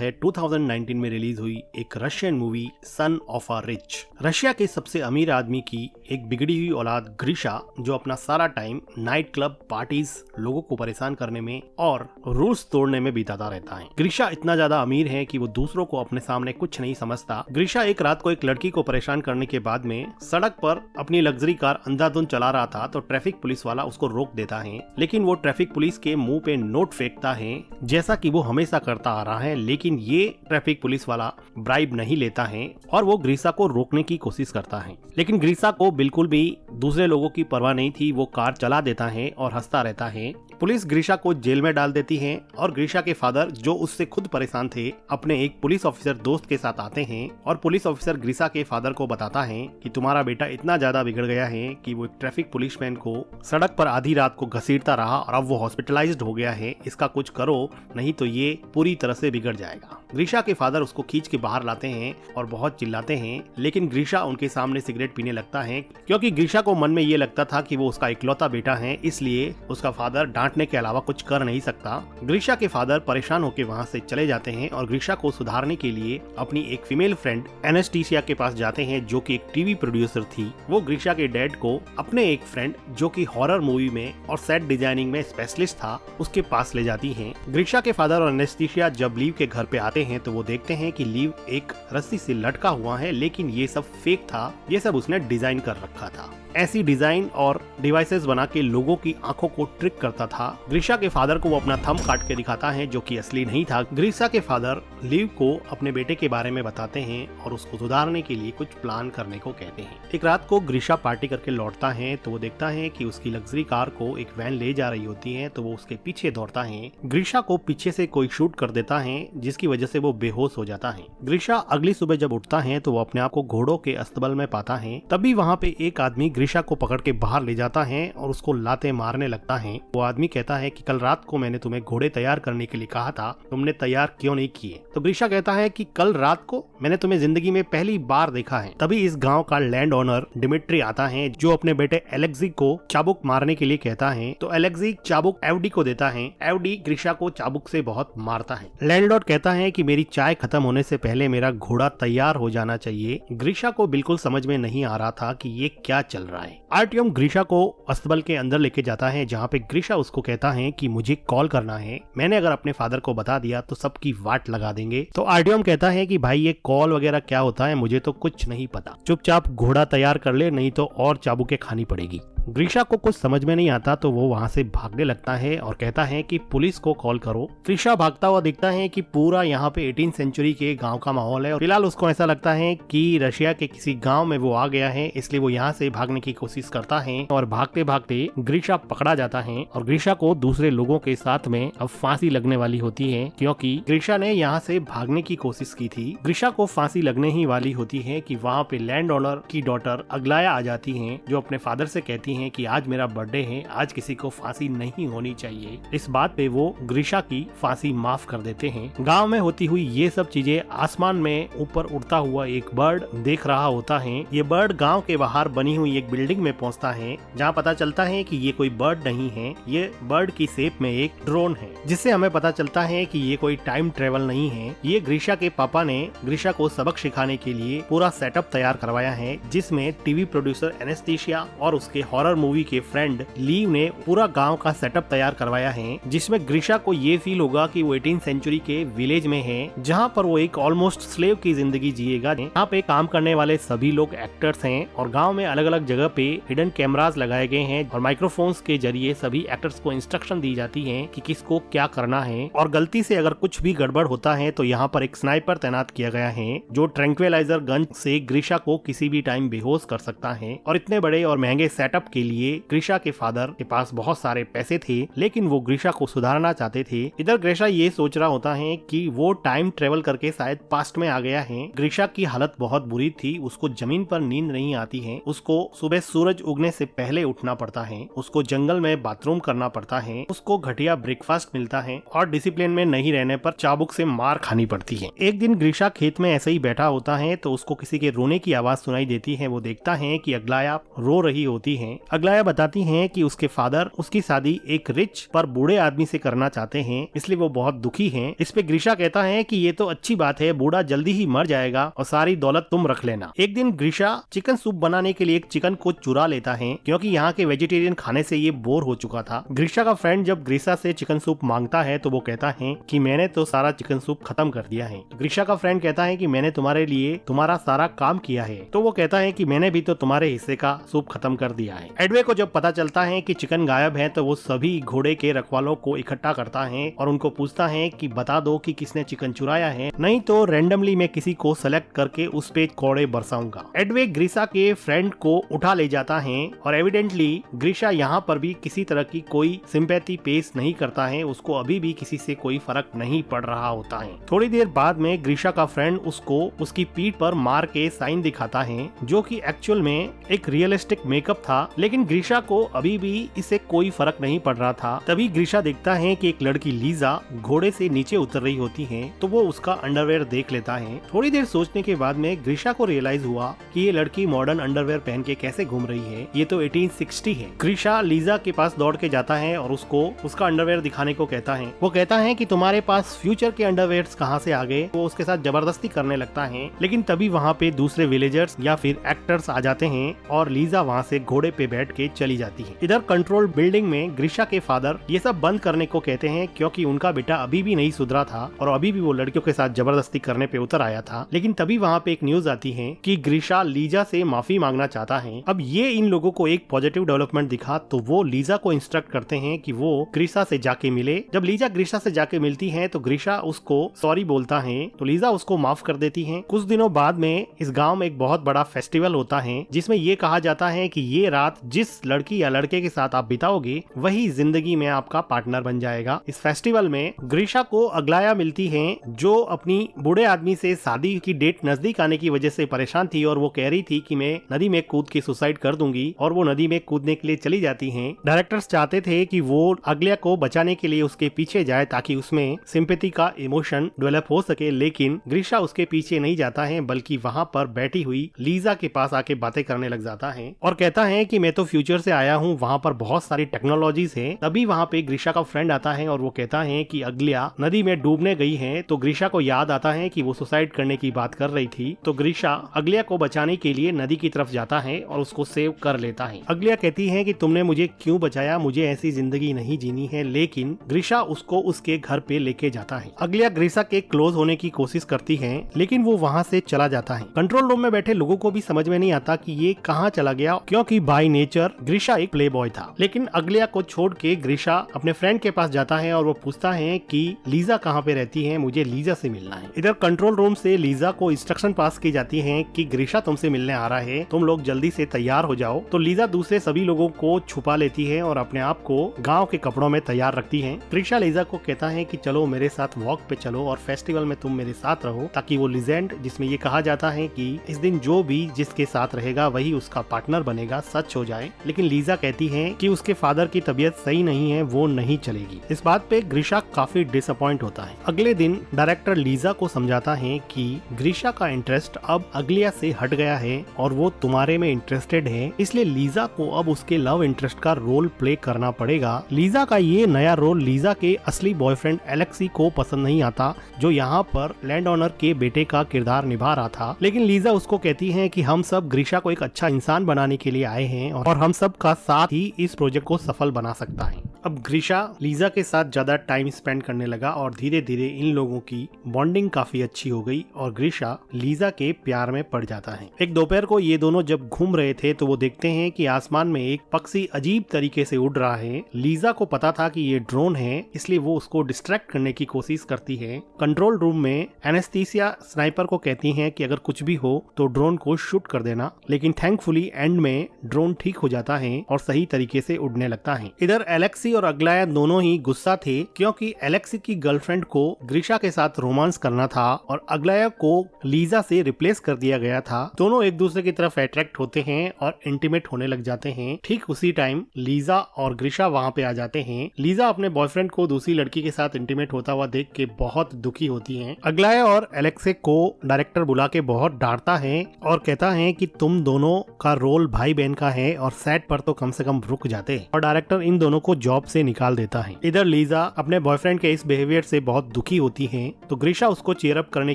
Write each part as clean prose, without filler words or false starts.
है 2019 में रिलीज हुई एक Russian movie son of a rich. Russia के सबसे अमीर आदमी की एक बिगड़ी हुई औलाद ग्रीशा, जो अपना सारा टाइम नाइट क्लब पार्टीज, लोगों को परेशान करने में और रूल्स तोड़ने में बिताता रहता है। ग्रीशा इतना ज्यादा अमीर है कि वो दूसरों को अपने सामने कुछ नहीं समझता। ग्रीशा एक रात को एक लड़की को परेशान करने के बाद में सड़क पर अपनी लग्जरी कार अंधाधुंध चला रहा था तो ट्रैफिक पुलिस वाला उसको रोक देता है, लेकिन वो ट्रैफिक पुलिस के मुंह पे नोट फेंकता है जैसा कि वो हमेशा करता आ रहा है। लेकिन ये ट्रैफिक पुलिस वाला ब्राइब नहीं लेता है और वो ग्रीशा को रोकने की कोशिश करता है, लेकिन ग्रीशा को बिल्कुल भी दूसरे लोगों की परवाह नहीं थी। वो कार चला देता है और हंसता रहता है। पुलिस ग्रीशा को जेल में डाल देती है और ग्रीशा के फादर, जो उससे खुद परेशान थे, अपने एक पुलिस ऑफिसर दोस्त के साथ आते हैं और पुलिस ऑफिसर ग्रीशा के फादर को बताता है कि तुम्हारा बेटा इतना ज्यादा बिगड़ गया है कि वो एक ट्रैफिक पुलिसमैन को सड़क पर आधी रात को घसीटता रहा और अब वो हॉस्पिटलाइज्ड हो गया है। इसका कुछ करो, नहीं तो ये पूरी तरह से बिगड़ जाएगा। ग्रीशा के फादर उसको खींच के बाहर लाते हैं और बहुत चिल्लाते हैं, लेकिन ग्रीशा उनके सामने सिगरेट पीने लगता है क्योंकि ग्रीशा को मन में ये लगता था कि वो उसका इकलौता बेटा है, इसलिए उसका फादर डांटने के अलावा कुछ कर नहीं सकता। ग्रीशा के फादर परेशान होकर वहाँ से चले जाते हैं और ग्रीशा को सुधारने के लिए अपनी एक फीमेल फ्रेंड एनेस्टीसिया के पास जाते हैं, जो कि एक टीवी प्रोड्यूसर थी। वो ग्रीशा के डैड को अपने एक फ्रेंड, जो कि हॉरर मूवी में और सेट डिजाइनिंग में स्पेशलिस्ट था, उसके पास ले जाती हैं। ग्रीशा के फादर और एनेस्टीसिया जब लीव के घर पे आते हैं तो वो देखते हैं कि लीव एक रस्सी से लटका हुआ है, लेकिन ये सब फेक था, ये सब उसने डिजाइन कर रखा था। ऐसी डिजाइन और डिवाइसेस बना के लोगों की आंखों को ट्रिक करता था। ग्रीशा के फादर को वो अपना थंब काट के दिखाता है, जो कि असली नहीं था। ग्रीशा के फादर लीव को अपने बेटे के बारे में बताते हैं और उसको सुधारने के लिए कुछ प्लान करने को कहते हैं। एक रात को ग्रीशा पार्टी करके लौटता है तो वो देखता है कि उसकी लग्जरी कार को एक वैन ले जा रही होती है, तो वो उसके पीछे दौड़ता है। ग्रीशा को पीछे से कोई शूट कर देता है, जिसकी वजह से वो बेहोश हो जाता है। ग्रीशा अगली सुबह जब उठता है तो वो अपने आप को घोड़ों के अस्तबल में पाता है। तभी वहाँ पे एक आदमी ग्रीशा को पकड़ के बाहर ले जाता है और उसको लाते मारने लगता है। वो आदमी कहता है कि कल रात को मैंने तुम्हें घोड़े तैयार करने के लिए कहा था, तुमने तैयार क्यों नहीं किए? तो ग्रीशा कहता है कि कल रात को मैंने तुम्हें जिंदगी में पहली बार देखा है। तभी इस गांव का लैंड ओनर डिमिट्री आता है, जो अपने बेटे एलेक्सी को चाबुक मारने के लिए कहता है। तो एलेक्सी चाबुक एवडी को देता है। एवडी ग्रीशा को चाबुक से बहुत मारता है। लैंडलॉर्ड कहता है कि मेरी चाय खत्म होने से पहले मेरा घोड़ा तैयार हो जाना चाहिए। ग्रीशा को बिल्कुल समझ में नहीं आ रहा था कि ये क्या चल रहा है। आर्टियम ग्रीशा को अस्तबल के अंदर लेके जाता है, जहाँ पे ग्रीशा उसको कहता है कि मुझे कॉल करना है, मैंने अगर अपने फादर को बता दिया तो सबकी वाट लगा देंगे। तो आर्टियम कहता है कि भाई ये कॉल वगैरह क्या होता है, मुझे तो कुछ नहीं पता, चुपचाप घोड़ा तैयार कर ले, नहीं तो और चाबुकें खानी पड़ेगी। ग्रीशा को कुछ समझ में नहीं आता तो वो वहाँ से भागने लगता है और कहता है कि पुलिस को कॉल करो। ग्रीशा भागता हुआ दिखता है कि पूरा यहाँ पे 18th सेंचुरी के गांव का माहौल है और फिलहाल उसको ऐसा लगता है कि रशिया के किसी गांव में वो आ गया है, इसलिए वो यहाँ से भागने की कोशिश करता है और भागते भागते ग्रीशा पकड़ा जाता है और ग्रीशा को दूसरे लोगों के साथ में अब फांसी लगने वाली होती है, क्योंकि ग्रीशा ने यहाँ से भागने की कोशिश की थी। ग्रीशा को फांसी लगने ही वाली होती है कि वहाँ पे लैंड ओनर की डॉटर अग्लाया आ जाती है, जो अपने फादर से कहती है कि आज मेरा बर्थडे है, आज किसी को फांसी नहीं होनी चाहिए। इस बात पे वो ग्रीशा की फांसी माफ कर देते हैं। गांव में होती हुई ये सब चीजें आसमान में ऊपर उड़ता हुआ एक बर्ड देख रहा होता है। ये बर्ड गांव के बाहर बनी हुई एक बिल्डिंग में पहुंचता है, जहां पता चलता है कि ये कोई बर्ड नहीं है, ये बर्ड की शेप में एक ड्रोन है, जिससे हमें पता चलता है कि ये कोई टाइम ट्रेवल नहीं है। ये ग्रीशा के पापा ने ग्रीशा को सबक सिखाने के लिए पूरा सेटअप तैयार करवाया है, जिसमें टीवी प्रोड्यूसर एनेस्टीसिया और उसके हॉरर मूवी के फ्रेंड लीव ने पूरा गांव का सेटअप तैयार करवाया है, जिसमें ग्रीशा को ये फील होगा कि वो 18th सेंचुरी के विलेज में है, जहां पर वो एक ऑलमोस्ट स्लेव की जिंदगी जिएगा। यहाँ पे काम करने वाले सभी लोग एक्टर्स हैं और गांव में अलग अलग जगह पे हिडन कैमरास लगाए गए हैं और माइक्रोफोन्स के जरिए सभी एक्टर्स को इंस्ट्रक्शन दी जाती है कि किसको क्या करना है, और गलती से अगर कुछ भी गड़बड़ होता है तो यहाँ पर एक स्नाइपर तैनात किया गया है, जो ट्रैंक्विलाइजर गन से ग्रीशा को किसी भी टाइम बेहोश कर सकता है। और इतने बड़े और महंगे सेटअप के लिए ग्रीशा के फादर के पास बहुत सारे पैसे थे, लेकिन वो ग्रीशा को सुधारना चाहते थे। इधर ग्रीशा ये सोच रहा होता है कि वो टाइम ट्रेवल करके शायद पास्ट में आ गया है। ग्रीशा की हालत बहुत बुरी थी, उसको जमीन पर नींद नहीं आती है, उसको सुबह सूरज उगने से पहले उठना पड़ता है, उसको जंगल में बाथरूम करना पड़ता है, उसको घटिया ब्रेकफास्ट मिलता है और डिसिप्लिन में नहीं रहने पर चाबुक से मार खानी पड़ती है। एक दिन ग्रीशा खेत में ऐसे ही बैठा होता है तो उसको किसी के रोने की आवाज सुनाई देती है। वो देखता है कि अग्लाया रो रही होती है अगलाया बताती हैं कि उसके फादर उसकी शादी एक रिच पर बूढ़े आदमी से करना चाहते हैं, इसलिए वो बहुत दुखी हैं। इस पे ग्रीशा कहता है कि ये तो अच्छी बात है, बूढ़ा जल्दी ही मर जाएगा और सारी दौलत तुम रख लेना। एक दिन ग्रीशा चिकन सूप बनाने के लिए एक चिकन को चुरा लेता है, क्योंकि यहाँ के वेजिटेरियन खाने से ये बोर हो चुका था। ग्रीशा का फ्रेंड जब ग्रीशा से चिकन सूप मांगता है तो वो कहता है कि मैंने तो सारा चिकन सूप खत्म कर दिया है। ग्रीशा का फ्रेंड कहता है कि मैंने तुम्हारे लिए तुम्हारा सारा काम किया है, तो वो कहता है कि मैंने भी तो तुम्हारे हिस्से का सूप खत्म कर दिया है। एडवे को जब पता चलता है कि चिकन गायब है तो वो सभी घोड़े के रखवालों को इकट्ठा करता है और उनको पूछता है कि बता दो कि किसने चिकन चुराया है, नहीं तो रैंडमली मैं किसी को सेलेक्ट करके उस पे कोड़े बरसाऊंगा। एडवे ग्रीशा के फ्रेंड को उठा ले जाता है और एविडेंटली ग्रीशा यहाँ पर भी किसी तरह की कोई सिंपैथी पेश नहीं करता है, उसको अभी भी किसी से कोई फर्क नहीं पड़ रहा होता है। थोड़ी देर बाद में ग्रीशा का फ्रेंड उसको उसकी पीठ पर मार के साइन दिखाता है, जो कि एक्चुअल में एक रियलिस्टिक मेकअप था, लेकिन ग्रीशा को अभी भी इससे कोई फर्क नहीं पड़ रहा था। तभी ग्रीशा देखता है कि एक लड़की लीजा घोड़े से नीचे उतर रही होती है, तो वो उसका अंडरवेयर देख लेता है। थोड़ी देर सोचने के बाद में ग्रीशा को रियलाइज हुआ कि ये लड़की मॉडर्न अंडरवेयर पहन के कैसे घूम रही है, ये तो 1860 है। ग्रीशा लीजा के पास दौड़ के जाता है और उसको उसका अंडरवेयर दिखाने को कहता है। वो कहता है कि तुम्हारे पास फ्यूचर के अंडरवेयर्स कहाँ से आ गए। वो उसके साथ जबरदस्ती करने लगता है, लेकिन तभी वहाँ पे दूसरे विलेजर्स या फिर एक्टर्स आ जाते हैं और लीजा वहाँ से घोड़े पे बैठ के चली जाती है। इधर कंट्रोल बिल्डिंग में ग्रीशा के फादर ये सब बंद करने को कहते हैं, क्योंकि उनका बेटा अभी भी नहीं सुधरा था और अभी भी वो लड़कियों के साथ जबरदस्ती करने पे उतर आया था। लेकिन तभी वहाँ पे एक न्यूज आती है कि ग्रीशा लीजा से माफी मांगना चाहता है। अब ये इन लोगों को एक पॉजिटिव डेवलपमेंट दिखा, तो वो लीजा को इंस्ट्रक्ट करते हैं कि वो ग्रीशा से जाके मिले। जब लीजा ग्रीशा से जाके मिलती है तो ग्रीशा उसको सॉरी बोलता है, तो लीजा उसको माफ कर देती है। कुछ दिनों बाद में इस गाँव में एक बहुत बड़ा फेस्टिवल होता है, जिसमें ये कहा जाता है कि ये रात जिस लड़की या लड़के के साथ आप बिताओगे वही जिंदगी में आपका पार्टनर बन जाएगा। इस फेस्टिवल में ग्रीशा को अगलाया मिलती है, जो अपनी बूढ़े आदमी से शादी की डेट नजदीक आने की वजह से परेशान थी और वो कह रही थी कि मैं नदी में कूद के सुसाइड कर दूंगी, और वो नदी में कूदने के लिए चली जाती हैं। डायरेक्टर्स चाहते थे कि वो अगलिया को बचाने के लिए उसके पीछे जाए ताकि उसमें सिंपैथी का इमोशन डेवलप हो सके, लेकिन ग्रीशा उसके पीछे नहीं जाता है, बल्कि वहाँ पर बैठी हुई लीजा के पास आके बातें करने लग जाता है और कहता है कि मैं तो फ्यूचर से आया हूँ, वहाँ पर बहुत सारी टेक्नोलॉजीज है। तभी वहाँ पे ग्रीशा का फ्रेंड आता है और वो कहता है कि अगलिया नदी में डूबने गई है, तो ग्रीशा को याद आता है कि वो सुसाइड करने की बात कर रही थी। तो ग्रीशा अगलिया को बचाने के लिए नदी की तरफ जाता है और उसको सेव कर लेता है। अगलिया कहती है कि तुमने मुझे क्यों बचाया, मुझे ऐसी जिंदगी नहीं जीनी है, लेकिन ग्रीशा उसको उसके घर पे लेके जाता है। अगलिया ग्रीशा के क्लोज होने की कोशिश करती है, लेकिन वो वहाँ से चला जाता है। कंट्रोल रूम में बैठे लोगों को भी समझ में नहीं आता कि ये कहाँ चला गया, क्योंकि बाय नेचर ग्रीशा एक प्ले बॉय था। लेकिन अगलिया को छोड़ के ग्रीशा अपने फ्रेंड के पास जाता है और वो पूछता है कि लीजा कहाँ पे रहती है, मुझे लीजा से मिलना है। इधर कंट्रोल रूम से लीजा को इंस्ट्रक्शन पास की जाती है कि ग्रीशा तुमसे मिलने आ रहा है, तुम लोग जल्दी से तैयार हो जाओ। तो लीजा दूसरे सभी लोगों को छुपा लेती है और अपने आप को गाँव के कपड़ों में तैयार रखती है। ग्रीशा लीजा को कहता है कि चलो मेरे साथ वॉक पे चलो और फेस्टिवल में तुम मेरे साथ रहो, ताकि वो लीजेंड जिसमें ये कहा जाता है कि इस दिन जो भी जिसके साथ रहेगा वही उसका पार्टनर बनेगा, सच हो जाए। लेकिन लीजा कहती है कि उसके फादर की तबीयत सही नहीं है, वो नहीं चलेगी। इस बात पे ग्रीशा काफी डिसअपॉइंट होता है। अगले दिन डायरेक्टर लीजा को समझाता है कि ग्रीशा का इंटरेस्ट अब अगलिया से हट गया है और वो तुम्हारे में इंटरेस्टेड है, इसलिए लीजा को अब उसके लव इंटरेस्ट का रोल प्ले करना पड़ेगा। लीजा का ये नया रोल लीजा के असली बॉयफ्रेंड एलेक्सी को पसंद नहीं आता, जो यहाँ पर लैंड ओनर के बेटे का किरदार निभा रहा था। लेकिन लीजा उसको कहती है कि हम सब ग्रीशा को एक अच्छा इंसान बनाने के लिए आए हैं और हम सब का साथ ही इस प्रोजेक्ट को सफल बना सकता है। अब ग्रीशा लीजा के साथ ज्यादा टाइम स्पेंड करने लगा और धीरे धीरे इन लोगों की बॉन्डिंग काफी अच्छी हो गई और ग्रीशा लीजा के प्यार में पड़ जाता है। एक दोपहर को ये दोनों जब घूम रहे थे तो वो देखते हैं कि आसमान में एक पक्षी अजीब तरीके से उड़ रहा है। लीजा को पता था कि ये ड्रोन है, इसलिए वो उसको डिस्ट्रैक्ट करने की कोशिश करती है। कंट्रोल रूम में एनेस्थीसिया स्नाइपर को कहती है कि अगर कुछ भी हो तो ड्रोन को शूट कर देना, लेकिन थैंकफुली एंड में ड्रोन ठीक हो जाता है और सही तरीके से उड़ने लगता है। इधर एलेक्सी और अगलाया दोनों ही गुस्सा थे, क्योंकि एलेक्सी की गर्लफ्रेंड को ग्रीशा के साथ रोमांस करना था और अगलाया को लीजा से रिप्लेस कर दिया गया था। दोनों एक दूसरे की तरफ अट्रैक्ट होते हैं और इंटीमेट होने लग जाते हैं। ठीक उसी टाइम लीजा और ग्रीशा वहाँ पे आ जाते हैं। लीजा अपने बॉयफ्रेंड को दूसरी लड़की के साथ इंटीमेट होता हुआ देख के बहुत दुखी होती है। अगलाया और एलेक्सी को डायरेक्टर बुला के बहुत डांटता है और कहता है कि तुम दोनों का रोल भाई बहन का है, है और सेट पर तो कम से कम रुक जाते हैं और डायरेक्टर इन दोनों को जॉब से निकाल देता है। इधर लीजा अपने बॉयफ्रेंड के इस बिहेवियर से बहुत दुखी होती है तो ग्रीशा उसको चीयर अप करने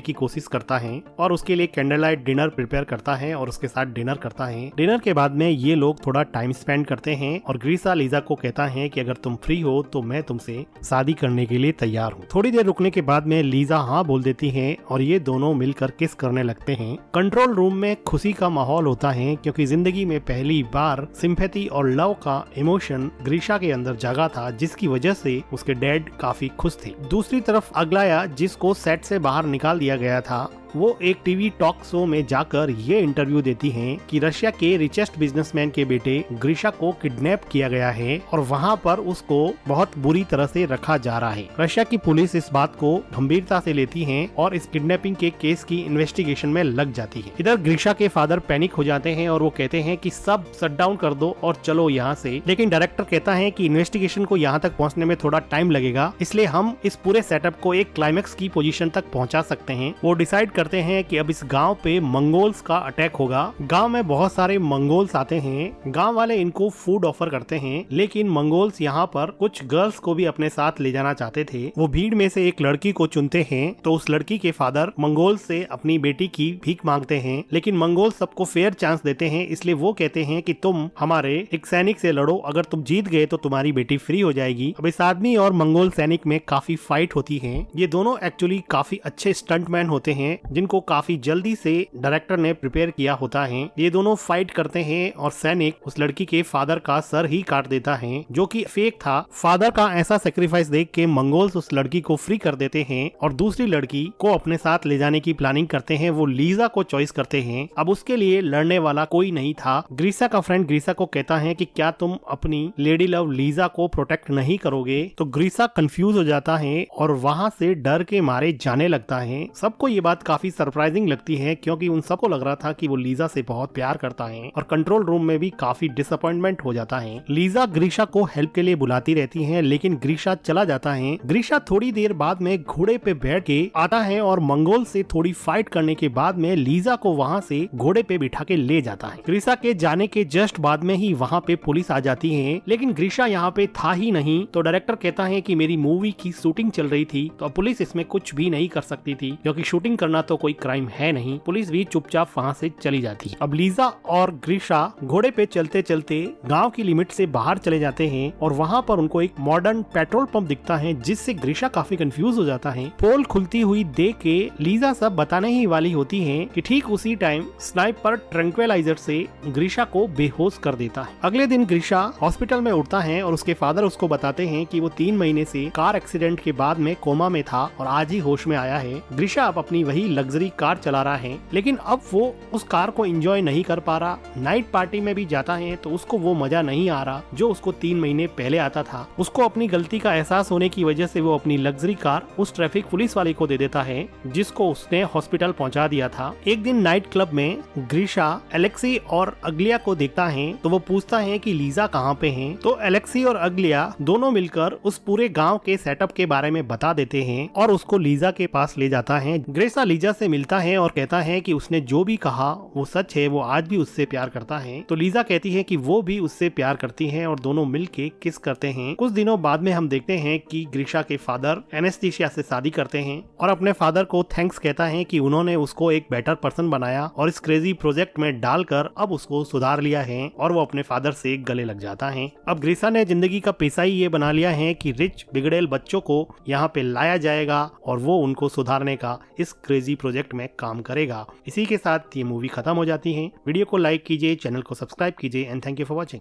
की कोशिश करता है और उसके लिए कैंडल लाइट डिनर प्रिपेयर करता है और उसके साथ डिनर करता है। डिनर के बाद में ये लोग थोड़ा टाइम स्पेंड करते हैं और ग्रीशा लीजा को कहता है कि अगर तुम फ्री हो तो मैं तुमसे शादी करने के लिए तैयार हूँ। थोड़ी देर रुकने के बाद में लीजा हाँ बोल देती है और ये दोनों मिलकर किस करने लगते हैं। कंट्रोल रूम में खुशी का माहौल होता है क्योंकि जिंदगी में पहली बार सिंपैथी और लव का इमोशन ग्रीशा के अंदर जागा था, जिसकी वजह से उसके डैड काफी खुश थे। दूसरी तरफ अगलाया, जिसको सेट से बाहर निकाल दिया गया था, वो एक टीवी टॉक शो में जाकर ये इंटरव्यू देती हैं कि रशिया के रिचेस्ट बिजनेसमैन के बेटे ग्रीशा को किडनैप किया गया है और वहाँ पर उसको बहुत बुरी तरह से रखा जा रहा है। रशिया की पुलिस इस बात को गंभीरता से लेती है और इस किडनैपिंग के केस की इन्वेस्टिगेशन में लग जाती है। इधर ग्रीशा के फादर पैनिक हो जाते हैं और वो कहते हैं कि सब शट डाउन कर दो और चलो यहाँ से, लेकिन डायरेक्टर कहता है कि इन्वेस्टिगेशन को यहाँ तक पहुँचने में थोड़ा टाइम लगेगा, इसलिए हम इस पूरे सेटअप को एक क्लाइमेक्स की पोजीशन तक पहुँचा सकते हैं। वो डिसाइड करते हैं कि अब इस गांव पे मंगोल्स का अटैक होगा। गांव में बहुत सारे मंगोल्स आते हैं। गांव वाले इनको फूड ऑफर करते हैं, लेकिन मंगोल्स यहाँ पर कुछ गर्ल्स को भी अपने साथ ले जाना चाहते थे। वो भीड़ में से एक लड़की को चुनते हैं तो उस लड़की के फादर मंगोल से अपनी बेटी की भीख मांगते हैं, लेकिन मंगोल सबको फेयर चांस देते हैं, इसलिए वो कहते हैं कि तुम हमारे एक सैनिक से लड़ो, अगर तुम जीत गए तो तुम्हारी बेटी फ्री हो जाएगी। अब इस आदमी और मंगोल सैनिक में काफी फाइट होती है। ये दोनों एक्चुअली काफी अच्छे स्टंटमैन होते हैं जिनको काफी जल्दी से डायरेक्टर ने प्रिपेयर किया होता है। ये दोनों फाइट करते हैं और सैनिक उस लड़की के फादर का सर ही काट देता है, जो कि फेक था। फादर का ऐसा सेक्रीफाइस देख के मंगोल्स उस लड़की को फ्री कर देते हैं और दूसरी लड़की को अपने साथ ले जाने की प्लानिंग करते हैं। वो लीजा को चॉइस करते हैं। अब उसके लिए लड़ने वाला कोई नहीं था। ग्रीशा का फ्रेंड ग्रीशा को कहता है कि क्या तुम अपनी लेडी लव लीजा को प्रोटेक्ट नहीं करोगे, तो ग्रीशा कंफ्यूज हो जाता है और वहाँ से डर के मारे जाने लगता है। सबको ये बात काफी सरप्राइजिंग लगती है क्योंकि उन सबको लग रहा था कि वो लीजा से बहुत प्यार करता है और कंट्रोल रूम में भी काफी डिसअपॉइंटमेंट हो जाता है। लीजा ग्रीशा को हेल्प के लिए बुलाती रहती है, लेकिन ग्रीशा चला जाता है। ग्रीशा थोड़ी देर बाद में घोड़े पे बैठ के आता है और मंगोल से थोड़ी फाइट करने के बाद में लीजा को वहाँ से घोड़े पे बिठा के ले जाता है। ग्रीशा के जाने के जस्ट बाद में ही वहाँ पे पुलिस आ जाती है, लेकिन ग्रीशा यहाँ पे था ही नहीं। तो डायरेक्टर कहता है कि मेरी मूवी की शूटिंग चल रही थी तो पुलिस इसमें कुछ भी नहीं कर सकती थी, क्योंकि शूटिंग करना तो कोई क्राइम है नहीं। पुलिस भी चुपचाप वहाँ से चली जाती है। अब लीजा और ग्रीशा घोड़े पे चलते चलते गांव की लिमिट से बाहर चले जाते हैं और वहाँ पर उनको एक मॉडर्न पेट्रोल पंप दिखता है, जिससे ग्रीशा काफी कंफ्यूज हो जाता है। पोल खुलती हुई देख के लीजा सब बताने ही वाली होती है कि ठीक उसी टाइम स्नाइपर ट्रैंक्विलाइजर से ग्रीशा को बेहोश कर देता है। अगले दिन ग्रीशा हॉस्पिटल में उठता है और उसके फादर उसको बताते हैं कि वो 3 महीने से कार एक्सीडेंट के बाद में कोमा में था और आज ही होश में आया है। ग्रीशा अब अपनी वही लग्जरी कार चला रहा है, लेकिन अब वो उस कार को एंजॉय नहीं कर पा रहा। नाइट पार्टी में भी जाता है तो उसको वो मजा नहीं आ रहा जो उसको 3 महीने पहले आता था। उसको अपनी गलती का एहसास होने की वजह से वो अपनी लग्जरी कार उस ट्रैफिक पुलिस वाले को दे देता है, जिसको उसने हॉस्पिटल पहुंचा दिया था। एक दिन नाइट क्लब में ग्रीशा एलेक्सी और अगलिया को देखता है तो वो पूछता है कि लीजा कहाँ पे है। तो एलेक्सी और अगलिया दोनों मिलकर उस पूरे गाँव के सेटअप के बारे में बता देते हैं और उसको लीजा के पास ले जाता है। ग्रीशा लीजा से मिलता है और कहता है कि उसने जो भी कहा वो सच है, वो आज भी उससे प्यार करता है। तो लीजा कहती है कि वो भी उससे प्यार करती है और दोनों मिलके किस करते हैं। कुछ दिनों बाद में हम देखते हैं कि ग्रीशा के फादर एनेस्थीसिया से शादी करते हैं और अपने फादर को थैंक्स कहता है कि उन्होंने उसको एक बेटर पर्सन बनाया और इस क्रेजी प्रोजेक्ट में डालकर अब उसको सुधार लिया है, और वो अपने फादर से गले लग जाता है। अब ग्रीशा ने जिंदगी का पेशा ही ये बना लिया है कि रिच बिगड़ेल बच्चों को यहाँ पे लाया जाएगा और वो उनको सुधारने का इस क्रेजी प्रोजेक्ट में काम करेगा। इसी के साथ ये मूवी खत्म हो जाती है। वीडियो को लाइक कीजिए, चैनल को सब्सक्राइब कीजिए and thank you for watching.